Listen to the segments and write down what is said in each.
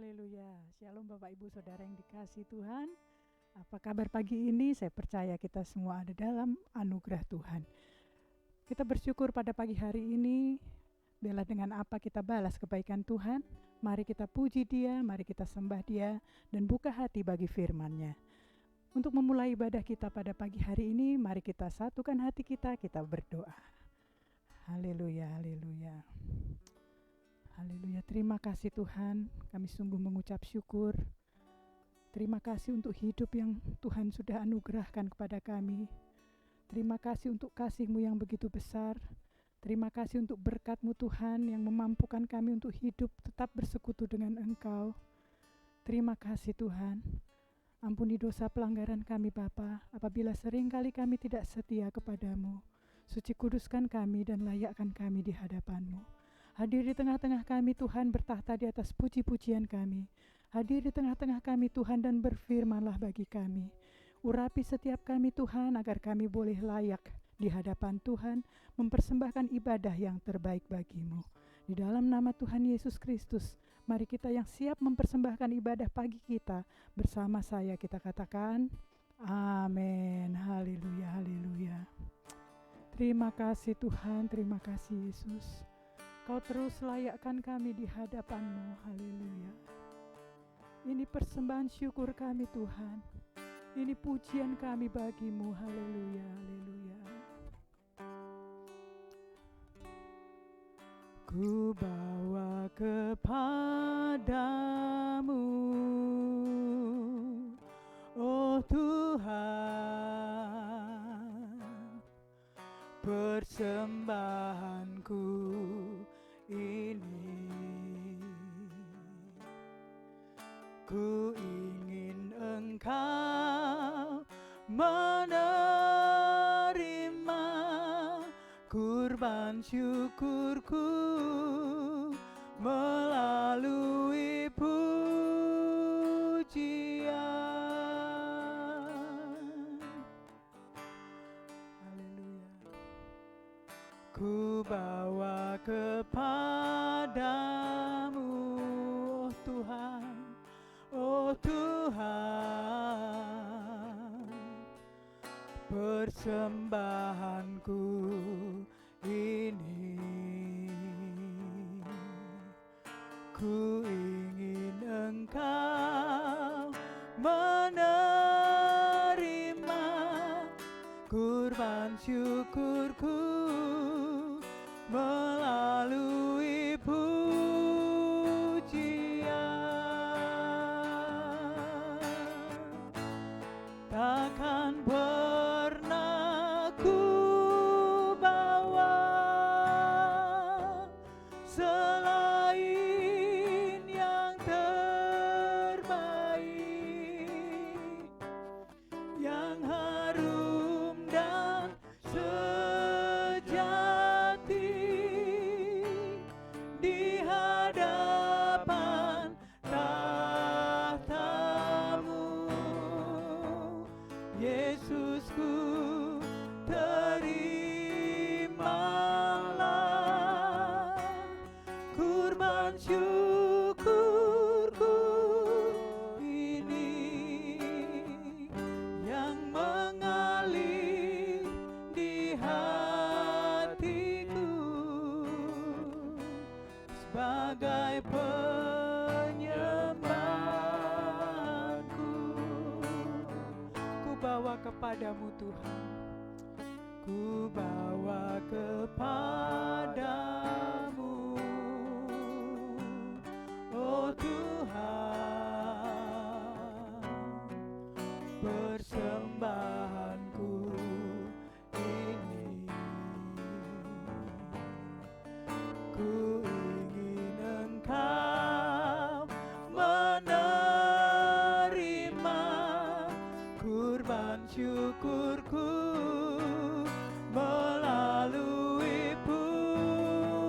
Haleluya. Shalom Bapak Ibu Saudara yang dikasihi Tuhan. Apa kabar pagi ini? Saya percaya kita semua ada dalam anugerah Tuhan. Kita bersyukur pada pagi hari ini. Biarlah dengan apa kita balas kebaikan Tuhan. Mari kita puji Dia, mari kita sembah Dia, dan buka hati bagi firman-Nya. Untuk memulai ibadah kita pada pagi hari ini, mari kita satukan hati kita berdoa. Haleluya, haleluya. Haleluya, terima kasih Tuhan, kami sungguh mengucap syukur. Terima kasih untuk hidup yang Tuhan sudah anugerahkan kepada kami. Terima kasih untuk kasih-Mu yang begitu besar. Terima kasih untuk berkat-Mu Tuhan yang memampukan kami untuk hidup tetap bersekutu dengan Engkau. Terima kasih Tuhan. Ampuni dosa pelanggaran kami Bapa, apabila seringkali kami tidak setia kepada-Mu. Suci kuduskan kami dan layakkan kami di hadapan-Mu. Hadir di tengah-tengah kami Tuhan, bertahta di atas puji-pujian kami. Hadir di tengah-tengah kami Tuhan dan berfirman-Lah bagi kami. Urapi setiap kami Tuhan agar kami boleh layak di hadapan Tuhan, mempersembahkan ibadah yang terbaik bagi-Mu. Di dalam nama Tuhan Yesus Kristus, mari kita yang siap mempersembahkan ibadah pagi kita, bersama saya kita katakan, amin. Haleluya, haleluya. Terima kasih Tuhan, terima kasih Yesus. Kau terus layakkan kami di hadapan-Mu, haleluya. Ini persembahan syukur kami Tuhan. Ini pujian kami bagi-Mu, haleluya, haleluya. Ku bawa kepadamu, oh Tuhan, persembahanku ini. Ku ingin Engkau menerima kurban syukurku melalui pujian. Haleluya. Ku bawa kepadamu, oh Tuhan, oh Tuhan, persembahanku ini. Ku ingin Engkau menerima kurban syukurku melalui pujian. Takkan pernah ku bawa selain yang terbaik, yang harum dan sejati di hadapan tahta-Mu. Yesusku, terimalah kurban syukurku ini yang mengalir di hatiku sebagai penyembahku. Ku bawa kepadamu Tuhan, ku bawa kepadamu, oh Tuhan, persembahanku ini. Ku ingin Engkau menerima kurban syukurku melalui pujian.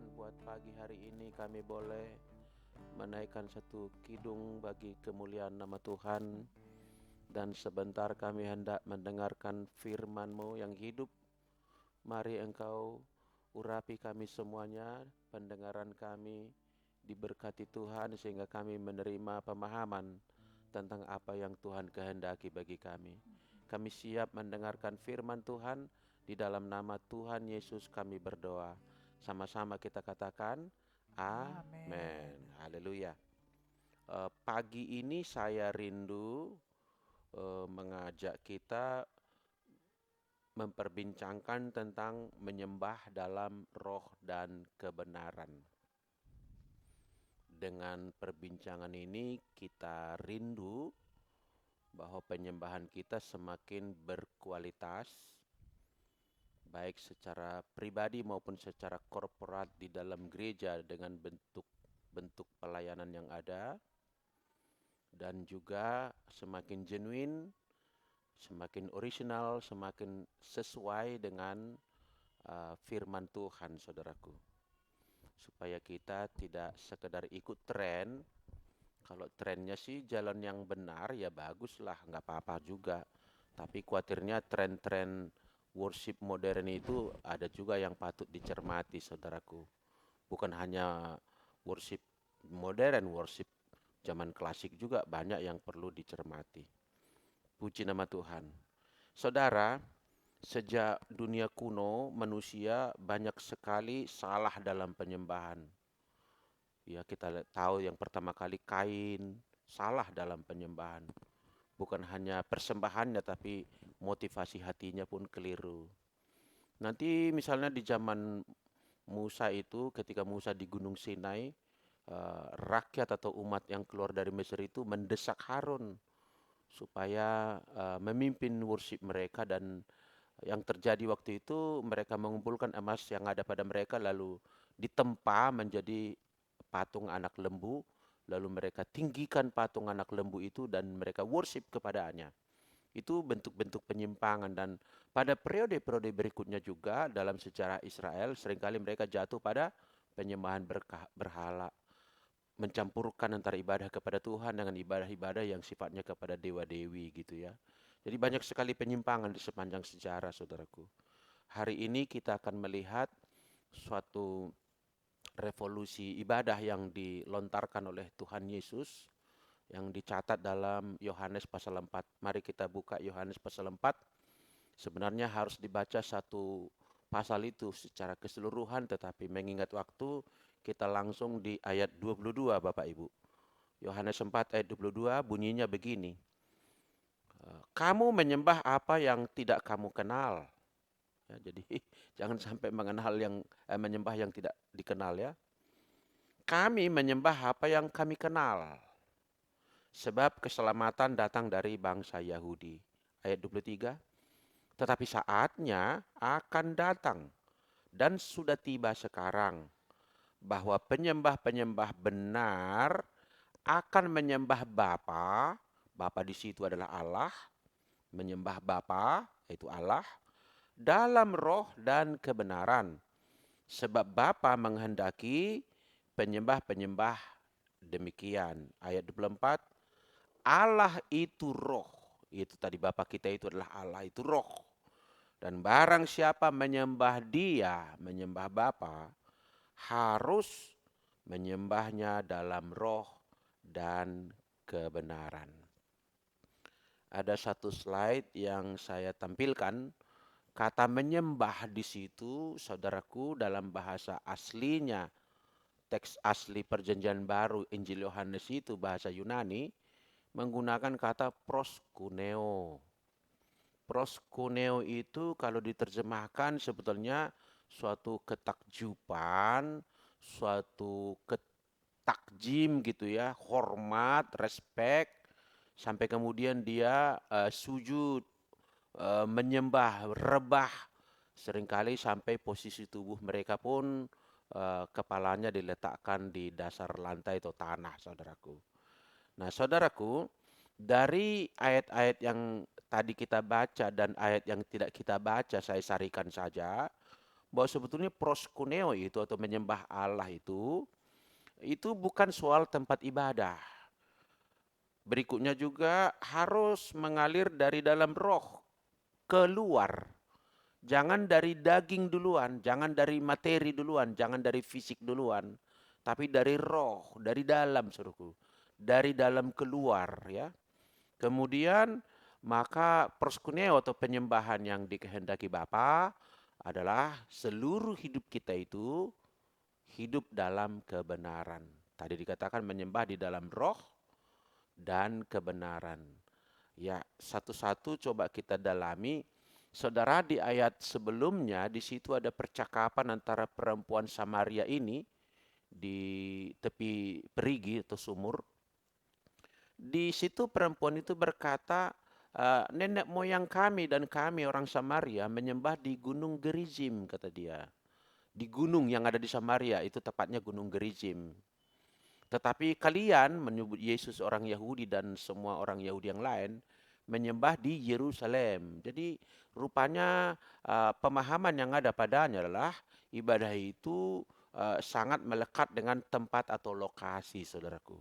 Tuhan, buat pagi hari ini kami boleh menaikkan satu kidung bagi kemuliaan nama Tuhan. Dan sebentar kami hendak mendengarkan firman-Mu yang hidup. Mari Engkau urapi kami semuanya, pendengaran kami diberkati Tuhan sehingga kami menerima pemahaman tentang apa yang Tuhan kehendaki bagi kami. Kami siap mendengarkan firman Tuhan. Di dalam nama Tuhan Yesus kami berdoa. Sama-sama kita katakan, amin. Haleluya. Pagi ini saya rindu mengajak kita memperbincangkan tentang menyembah dalam roh dan kebenaran. Dengan perbincangan ini kita rindu bahwa penyembahan kita semakin berkualitas, baik secara pribadi maupun secara korporat di dalam gereja dengan bentuk pelayanan yang ada, dan juga semakin genuine, semakin original, semakin sesuai dengan firman Tuhan, saudaraku. Supaya kita tidak sekedar ikut tren. Kalau trennya sih jalan yang benar, ya baguslah, nggak apa-apa juga. Tapi khawatirnya tren-tren worship modern itu ada juga yang patut dicermati, saudaraku. Bukan hanya worship modern, worship zaman klasik juga banyak yang perlu dicermati. Puji nama Tuhan. Saudara, sejak dunia kuno, manusia banyak sekali salah dalam penyembahan. Ya, kita tahu yang pertama kali Kain salah dalam penyembahan. Bukan hanya persembahannya, tapi motivasi hatinya pun keliru. Nanti misalnya di zaman Musa itu, ketika Musa di Gunung Sinai, rakyat atau umat yang keluar dari Mesir itu mendesak Harun supaya memimpin worship mereka, dan yang terjadi waktu itu mereka mengumpulkan emas yang ada pada mereka lalu ditempa menjadi patung anak lembu, lalu mereka tinggikan patung anak lembu itu dan mereka worship kepadanya. Itu bentuk-bentuk penyimpangan, dan pada periode-periode berikutnya juga dalam sejarah Israel seringkali mereka jatuh pada penyembahan berhala, mencampurkan antara ibadah kepada Tuhan dengan ibadah-ibadah yang sifatnya kepada dewa-dewi gitu ya. Jadi banyak sekali penyimpangan di sepanjang sejarah, saudaraku. Hari ini kita akan melihat suatu revolusi ibadah yang dilontarkan oleh Tuhan Yesus yang dicatat dalam Yohanes pasal 4. Mari kita buka Yohanes pasal 4. Sebenarnya harus dibaca satu pasal itu secara keseluruhan, tetapi mengingat waktu kita langsung di ayat 22, Bapak Ibu. Yohanes 4 ayat 22 bunyinya begini. Kamu menyembah apa yang tidak kamu kenal. Ya, jadi jangan sampai menyembah yang tidak dikenal ya. Kami menyembah apa yang kami kenal. Sebab keselamatan datang dari bangsa Yahudi. Ayat 23. Tetapi saatnya akan datang dan sudah tiba sekarang bahwa penyembah-penyembah benar akan menyembah Bapa. Bapa di situ adalah Allah. Menyembah Bapa, yaitu Allah, dalam roh dan kebenaran. Sebab Bapa menghendaki penyembah-penyembah demikian. Ayat 24, Allah itu roh. Itu tadi Bapa kita itu adalah Allah, itu roh. Dan barang siapa menyembah Dia, menyembah Bapa, harus menyembahnya dalam roh dan kebenaran. Ada satu slide yang saya tampilkan. Kata menyembah di situ, saudaraku, dalam bahasa aslinya, teks asli Perjanjian Baru Injil Yohanes itu bahasa Yunani menggunakan kata proskuneo. Proskuneo itu kalau diterjemahkan sebetulnya suatu ketakjuban, suatu takjim gitu ya, hormat, respect, sampai kemudian dia sujud, menyembah, rebah, seringkali sampai posisi tubuh mereka pun kepalanya diletakkan di dasar lantai atau tanah, saudaraku. Nah, saudaraku, dari ayat-ayat yang tadi kita baca dan ayat yang tidak kita baca, saya sarikan saja bahwa sebetulnya proskuneo itu atau menyembah Allah itu bukan soal tempat ibadah. Berikutnya juga harus mengalir dari dalam roh keluar. Jangan dari daging duluan, jangan dari materi duluan, jangan dari fisik duluan, tapi dari roh, dari dalam, saudaraku. Dari dalam keluar, ya. Kemudian maka proskuneo atau penyembahan yang dikehendaki Bapa adalah seluruh hidup kita itu hidup dalam kebenaran. Tadi dikatakan menyembah di dalam roh dan kebenaran. Ya, satu-satu coba kita dalami. Saudara, di ayat sebelumnya di situ ada percakapan antara perempuan Samaria ini di tepi perigi atau sumur. Di situ perempuan itu berkata, nenek moyang kami dan kami orang Samaria menyembah di Gunung Gerizim, kata dia. Di gunung yang ada di Samaria, itu tepatnya Gunung Gerizim. Tetapi kalian menyebut Yesus orang Yahudi dan semua orang Yahudi yang lain menyembah di Yerusalem. Jadi rupanya pemahaman yang ada padanya adalah ibadah itu sangat melekat dengan tempat atau lokasi, saudaraku.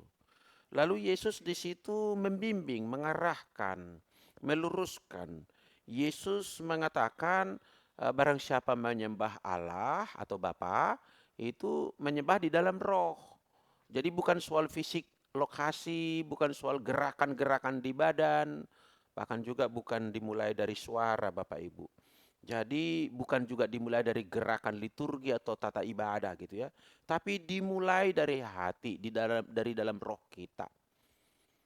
Lalu Yesus di situ membimbing, mengarahkan, meluruskan. Yesus mengatakan barang siapa menyembah Allah atau Bapa itu menyembah di dalam roh. Jadi bukan soal fisik lokasi, bukan soal gerakan-gerakan di badan, bahkan juga bukan dimulai dari suara Bapak Ibu. Jadi bukan juga dimulai dari gerakan liturgi atau tata ibadah gitu ya, tapi dimulai dari hati, dari dalam roh kita.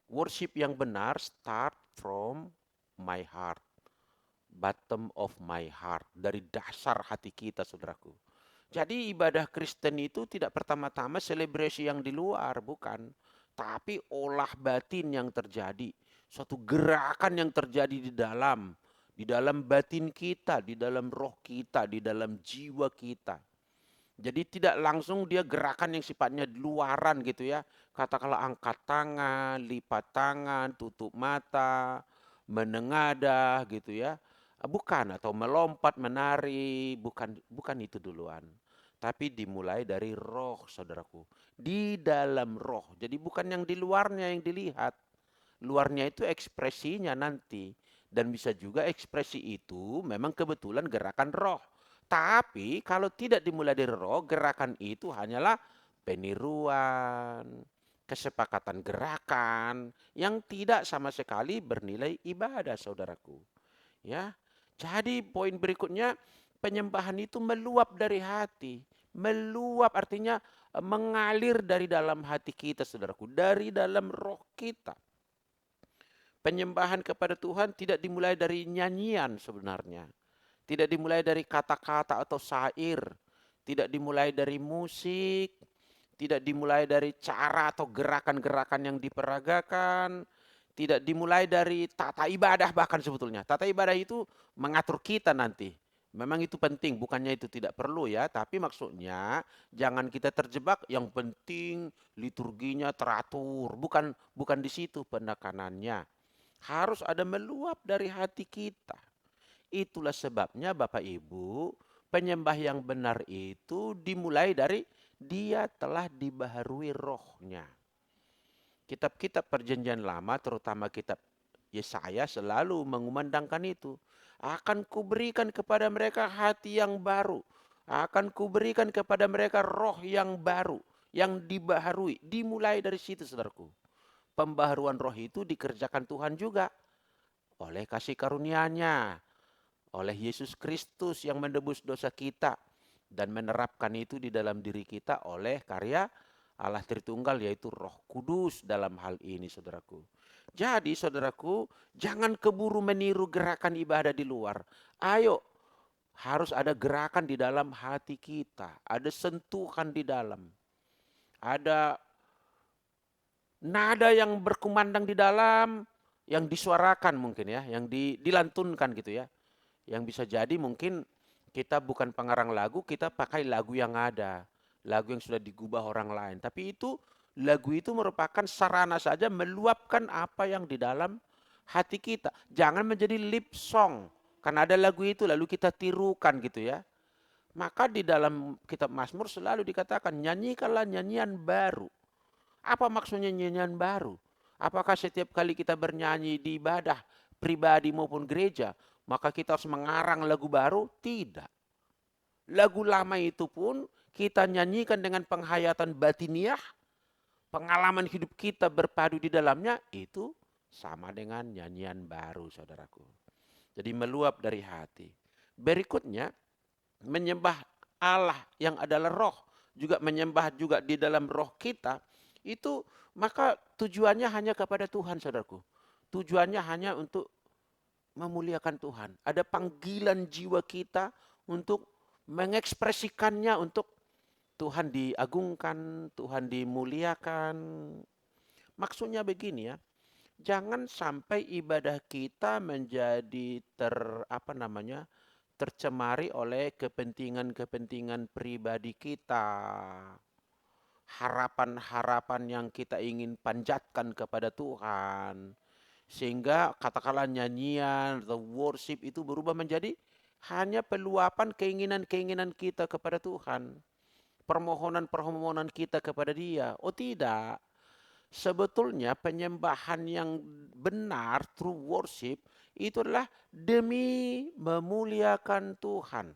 Worship yang benar start from my heart, bottom of my heart, dari dasar hati kita, saudaraku. Jadi ibadah Kristen itu tidak pertama-tama selebrasi yang di luar, bukan. Tapi olah batin yang terjadi. Suatu gerakan yang terjadi di dalam batin kita, di dalam roh kita, di dalam jiwa kita. Jadi tidak langsung dia gerakan yang sifatnya luaran gitu ya. Katakanlah angkat tangan, lipat tangan, tutup mata, menengadah gitu ya. Bukan, atau melompat, menari, bukan itu duluan. Tapi dimulai dari roh, saudaraku. Di dalam roh. Jadi bukan yang di luarnya yang dilihat. Luarnya itu ekspresinya nanti. Dan bisa juga ekspresi itu memang kebetulan gerakan roh. Tapi kalau tidak dimulai dari roh, gerakan itu hanyalah peniruan, kesepakatan gerakan yang tidak sama sekali bernilai ibadah, saudaraku. Ya. Jadi poin berikutnya, penyembahan itu meluap dari hati. Meluap artinya mengalir dari dalam hati kita, saudaraku, dari dalam roh kita. Penyembahan kepada Tuhan tidak dimulai dari nyanyian sebenarnya. Tidak dimulai dari kata-kata atau syair. Tidak dimulai dari musik. Tidak dimulai dari cara atau gerakan-gerakan yang diperagakan. Tidak dimulai dari tata ibadah bahkan sebetulnya. Tata ibadah itu mengatur kita nanti. Memang itu penting, bukannya itu tidak perlu ya. Tapi maksudnya jangan kita terjebak yang penting liturginya teratur. Bukan di situ penekanannya. Harus ada meluap dari hati kita. Itulah sebabnya Bapak Ibu, penyembah yang benar itu dimulai dari dia telah dibaharui rohnya. Kitab-kitab perjanjian lama, terutama kitab Yesaya, selalu mengumandangkan itu. Akan kuberikan kepada mereka hati yang baru. Akan kuberikan kepada mereka roh yang baru, yang dibaharui. Dimulai dari situ, saudaraku. Pembaharuan roh itu dikerjakan Tuhan juga oleh kasih karunia-Nya, oleh Yesus Kristus yang menebus dosa kita dan menerapkan itu di dalam diri kita oleh karya Allah Tritunggal, yaitu Roh Kudus dalam hal ini, saudaraku. Jadi saudaraku, jangan keburu meniru gerakan ibadah di luar. Ayo, harus ada gerakan di dalam hati kita, ada sentuhan di dalam, ada nada yang berkumandang di dalam, yang disuarakan mungkin ya, yang dilantunkan gitu ya. Yang bisa jadi mungkin kita bukan pengarang lagu, kita pakai lagu yang ada. Lagu yang sudah digubah orang lain. Tapi lagu itu merupakan sarana saja meluapkan apa yang di dalam hati kita. Jangan menjadi lip song. Karena ada lagu itu lalu kita tirukan gitu ya. Maka di dalam kitab Mazmur selalu dikatakan, nyanyikanlah nyanyian baru. Apa maksudnya nyanyian baru? Apakah setiap kali kita bernyanyi di ibadah pribadi maupun gereja, maka kita harus mengarang lagu baru? Tidak. Lagu lama itu pun kita nyanyikan dengan penghayatan batiniah, pengalaman hidup kita berpadu di dalamnya, itu sama dengan nyanyian baru, saudaraku. Jadi meluap dari hati. Berikutnya, menyembah Allah yang adalah roh, juga menyembah juga di dalam roh kita, itu maka tujuannya hanya kepada Tuhan, saudaraku. Tujuannya hanya untuk memuliakan Tuhan. Ada panggilan jiwa kita untuk mengekspresikannya, untuk Tuhan diagungkan, Tuhan dimuliakan. Maksudnya begini ya, jangan sampai ibadah kita menjadi tercemari oleh kepentingan-kepentingan pribadi kita. Harapan-harapan yang kita ingin panjatkan kepada Tuhan. Sehingga katakanlah nyanyian, the worship itu berubah menjadi hanya peluapan keinginan-keinginan kita kepada Tuhan. Permohonan-permohonan kita kepada Dia. Oh tidak. Sebetulnya penyembahan yang benar, true worship, itu adalah demi memuliakan Tuhan.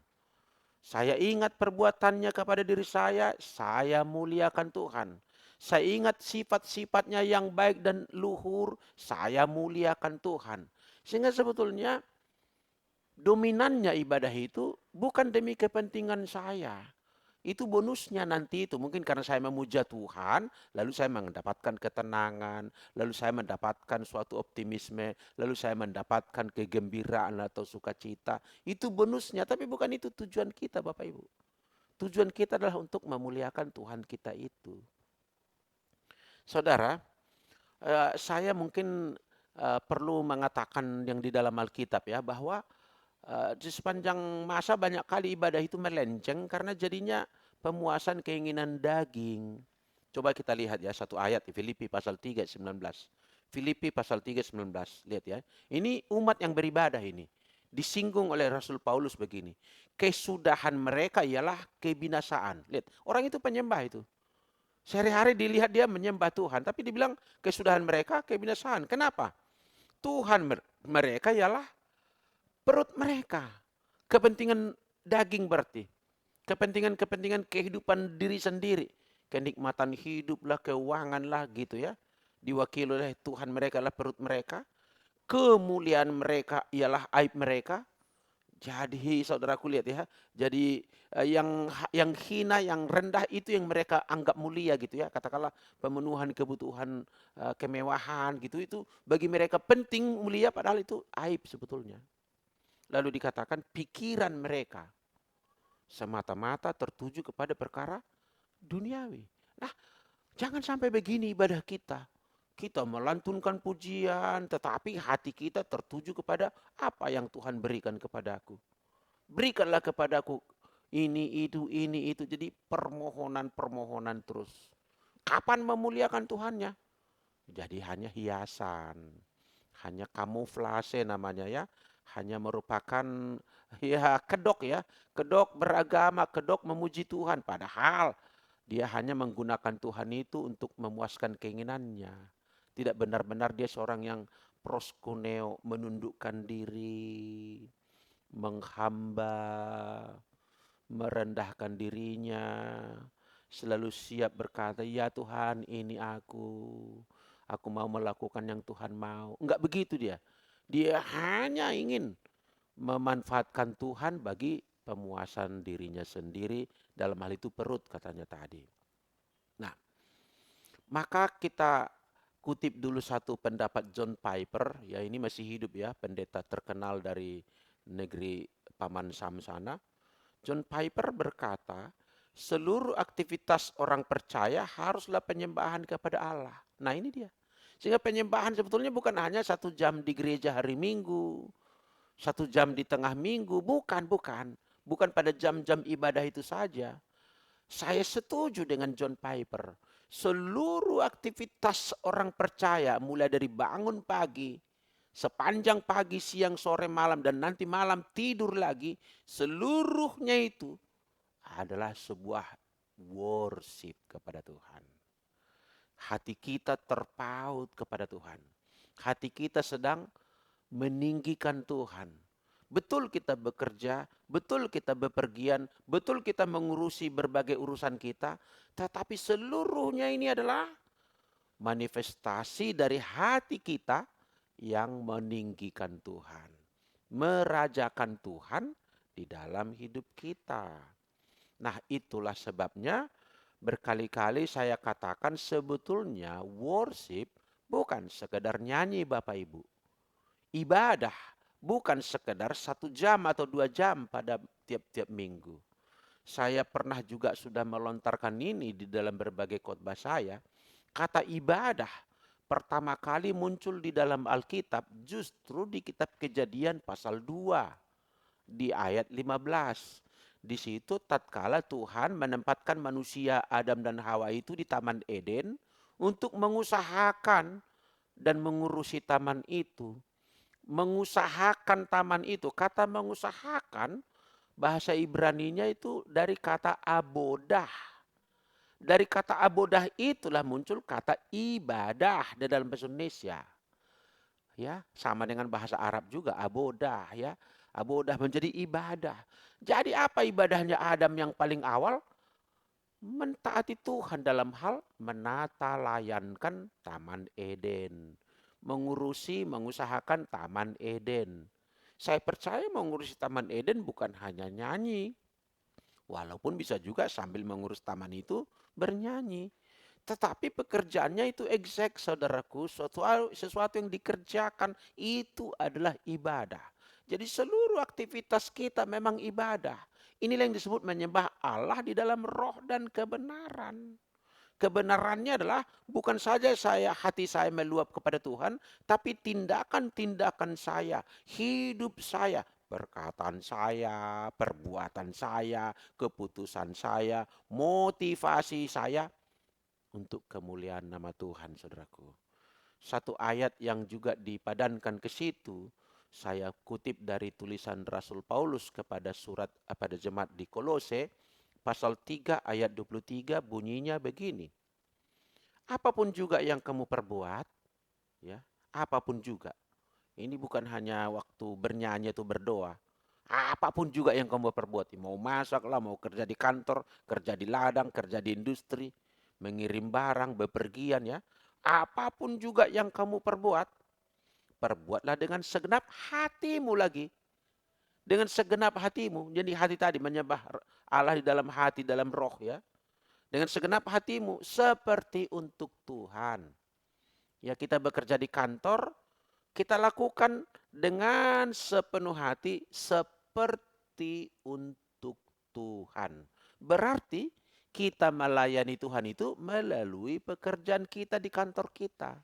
Saya ingat perbuatannya kepada diri saya muliakan Tuhan. Saya ingat sifat-sifatnya yang baik dan luhur, saya muliakan Tuhan. Sehingga sebetulnya dominannya ibadah itu bukan demi kepentingan saya. Itu bonusnya nanti itu. Mungkin karena saya memuja Tuhan, lalu saya mendapatkan ketenangan, lalu saya mendapatkan suatu optimisme, lalu saya mendapatkan kegembiraan atau sukacita. Itu bonusnya, tapi bukan itu tujuan kita, Bapak Ibu. Tujuan kita adalah untuk memuliakan Tuhan kita itu. Saudara, saya mungkin perlu mengatakan yang di dalam Alkitab ya, bahwa di sepanjang masa banyak kali ibadah itu melenceng karena jadinya pemuasan keinginan daging. Coba kita lihat ya satu ayat di Filipi pasal 3 19. Filipi pasal 3 19. Lihat ya. Ini umat yang beribadah ini. Disinggung oleh Rasul Paulus begini. Kesudahan mereka ialah kebinasaan. Lihat, orang itu penyembah itu. Sehari-hari dilihat dia menyembah Tuhan, tapi dibilang kesudahan mereka kebinasaan. Kenapa? Tuhan mereka ialah perut mereka. Kepentingan daging berarti. Kepentingan-kepentingan kehidupan diri sendiri. Kenikmatan hiduplah, keuanganlah gitu ya. Diwakili oleh Tuhan mereka adalah perut mereka. Kemuliaan mereka ialah aib mereka. Jadi saudaraku lihat ya. Jadi yang hina, yang rendah itu yang mereka anggap mulia gitu ya. Katakanlah pemenuhan kebutuhan kemewahan gitu. Itu bagi mereka penting mulia padahal itu aib sebetulnya. Lalu dikatakan pikiran mereka semata-mata tertuju kepada perkara duniawi. Nah, jangan sampai begini ibadah kita. Kita melantunkan pujian, tetapi hati kita tertuju kepada apa yang Tuhan berikan kepadaku. Berikanlah kepadaku ini, itu. Jadi permohonan-permohonan terus. Kapan memuliakan Tuhannya? Jadi hanya hiasan. Hanya kamuflase namanya ya. Hanya merupakan ya kedok ya. Kedok beragama, kedok memuji Tuhan. Padahal dia hanya menggunakan Tuhan itu untuk memuaskan keinginannya. Tidak benar-benar dia seorang yang proskuneo, menundukkan diri, menghamba, merendahkan dirinya. Selalu siap berkata, ya Tuhan ini aku mau melakukan yang Tuhan mau. Enggak begitu dia. Dia hanya ingin memanfaatkan Tuhan bagi pemuasan dirinya sendiri. Dalam hal itu perut katanya tadi. Nah, maka kita kutip dulu satu pendapat John Piper. Ya ini masih hidup ya, pendeta terkenal dari negeri Paman Sam sana. John Piper berkata, seluruh aktivitas orang percaya haruslah penyembahan kepada Allah. Nah ini dia. Sehingga penyembahan sebetulnya bukan hanya 1 jam di gereja hari Minggu, 1 jam di tengah minggu, bukan. Bukan pada jam-jam ibadah itu saja. Saya setuju dengan John Piper. Seluruh aktivitas orang percaya mulai dari bangun pagi, sepanjang pagi, siang, sore, malam, dan nanti malam tidur lagi, seluruhnya itu adalah sebuah worship kepada Tuhan. Hati kita terpaut kepada Tuhan. Hati kita sedang meninggikan Tuhan. Betul kita bekerja, betul kita bepergian, betul kita mengurusi berbagai urusan kita, tetapi seluruhnya ini adalah manifestasi dari hati kita yang meninggikan Tuhan, merajakan Tuhan di dalam hidup kita. Nah, itulah sebabnya berkali-kali saya katakan sebetulnya worship bukan sekedar nyanyi Bapak Ibu. Ibadah bukan sekedar 1 jam atau 2 jam pada tiap-tiap minggu. Saya pernah juga sudah melontarkan ini di dalam berbagai khotbah saya. Kata ibadah pertama kali muncul di dalam Alkitab justru di kitab Kejadian pasal 2 di ayat 15. Di situ tatkala Tuhan menempatkan manusia Adam dan Hawa itu di Taman Eden untuk mengusahakan dan mengurusi taman itu. Mengusahakan taman itu, kata mengusahakan bahasa Ibraninya itu dari kata abodah. Dari kata abodah itulah muncul kata ibadah di dalam bahasa Indonesia. Ya, sama dengan bahasa Arab juga abodah ya. Abodah menjadi ibadah. Jadi apa ibadahnya Adam yang paling awal? Mentaati Tuhan dalam hal menata layankan Taman Eden. Mengurusi, mengusahakan Taman Eden. Saya percaya mengurusi Taman Eden bukan hanya nyanyi. Walaupun bisa juga sambil mengurus taman itu bernyanyi. Tetapi pekerjaannya itu exact, saudaraku. Sesuatu yang dikerjakan itu adalah ibadah. Jadi seluruh aktivitas kita memang ibadah. Inilah yang disebut menyembah Allah di dalam roh dan kebenaran. Kebenarannya adalah bukan saja hati saya meluap kepada Tuhan, tapi tindakan-tindakan saya, hidup saya, perkataan saya, perbuatan saya, keputusan saya, motivasi saya untuk kemuliaan nama Tuhan, saudaraku. Satu ayat yang juga dipadankan ke situ, saya kutip dari tulisan Rasul Paulus pada jemaat di Kolose, pasal 3 ayat 23 bunyinya begini. Apapun juga yang kamu perbuat, ya, apapun juga. Ini bukan hanya waktu bernyanyi atau berdoa. Apapun juga yang kamu perbuat, mau masak lah, mau kerja di kantor, kerja di ladang, kerja di industri, mengirim barang, bepergian ya. Apapun juga yang kamu perbuat, perbuatlah dengan segenap hatimu lagi. Dengan segenap hatimu. Jadi hati tadi menyembah Allah di dalam hati, dalam roh ya. Dengan segenap hatimu seperti untuk Tuhan. Ya, kita bekerja di kantor, kita lakukan dengan sepenuh hati seperti untuk Tuhan. Berarti kita melayani Tuhan itu melalui pekerjaan kita di kantor kita.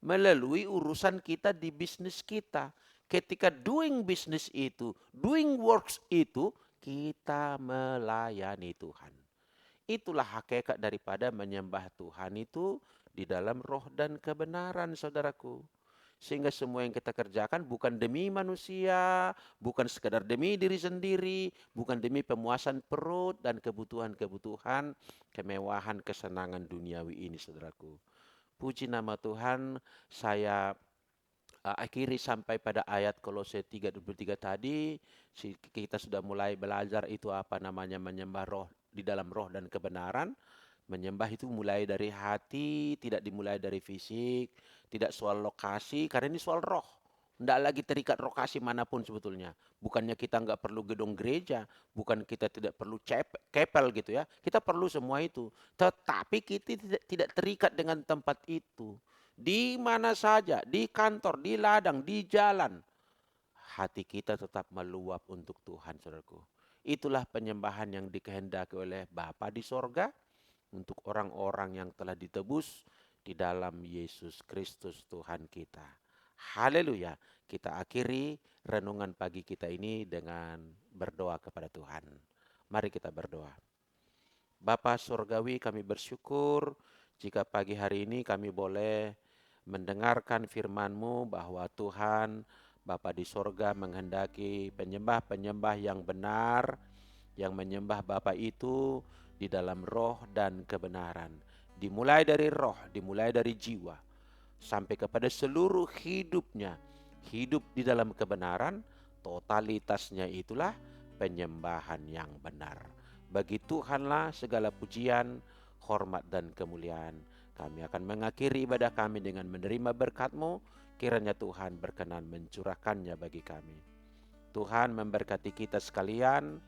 Melalui urusan kita di bisnis kita. Ketika doing business itu, doing works itu, kita melayani Tuhan. Itulah hakikat daripada menyembah Tuhan itu di dalam roh dan kebenaran, saudaraku. Sehingga semua yang kita kerjakan bukan demi manusia, bukan sekedar demi diri sendiri, bukan demi pemuasan perut dan kebutuhan-kebutuhan, kemewahan, kesenangan duniawi ini, saudaraku. Puji nama Tuhan, saya akhiri sampai pada ayat Kolose 3:23 tadi. Kita sudah mulai belajar itu apa namanya menyembah roh di dalam roh dan kebenaran. Menyembah itu mulai dari hati, tidak dimulai dari fisik, tidak soal lokasi, karena ini soal roh. Tidak lagi terikat lokasi manapun sebetulnya. Bukannya kita nggak perlu gedung gereja, bukan kita tidak perlu kepel gitu ya. Kita perlu semua itu. Tetapi kita tidak terikat dengan tempat itu. Di mana saja, di kantor, di ladang, di jalan, hati kita tetap meluap untuk Tuhan, saudaraku. Itulah penyembahan yang dikehendaki oleh Bapa di sorga untuk orang-orang yang telah ditebus di dalam Yesus Kristus Tuhan kita. Haleluya. Kita akhiri renungan pagi kita ini dengan berdoa kepada Tuhan. Mari kita berdoa. Bapa Surgawi, kami bersyukur jika pagi hari ini kami boleh mendengarkan firman-Mu bahwa Tuhan Bapa di sorga menghendaki penyembah-penyembah yang benar, yang menyembah Bapa itu di dalam roh dan kebenaran. Dimulai dari roh, dimulai dari jiwa, sampai kepada seluruh hidupnya. Hidup di dalam kebenaran, totalitasnya itulah penyembahan yang benar. Bagi Tuhanlah segala pujian, hormat dan kemuliaan. Kami akan mengakhiri ibadah kami dengan menerima berkat-Mu. Kiranya Tuhan berkenan mencurahkannya bagi kami. Tuhan memberkati kita sekalian,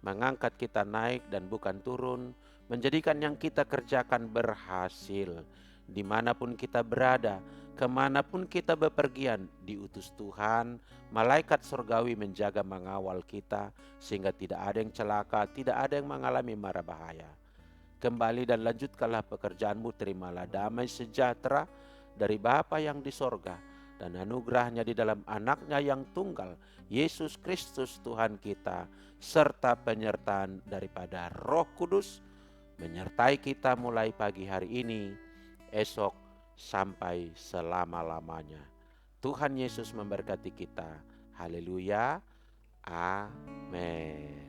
mengangkat kita naik dan bukan turun, menjadikan yang kita kerjakan berhasil. Dimanapun kita berada, kemanapun kita bepergian, diutus Tuhan, malaikat surgawi menjaga mengawal kita, sehingga tidak ada yang celaka, tidak ada yang mengalami mara bahaya. Kembali dan lanjutkanlah pekerjaanmu, terimalah damai sejahtera dari Bapa yang di sorga, dan anugerahnya di dalam anaknya yang tunggal, Yesus Kristus Tuhan kita, serta penyertaan daripada Roh Kudus, menyertai kita mulai pagi hari ini, esok, sampai selama-lamanya. Tuhan Yesus memberkati kita. Haleluya. Amin.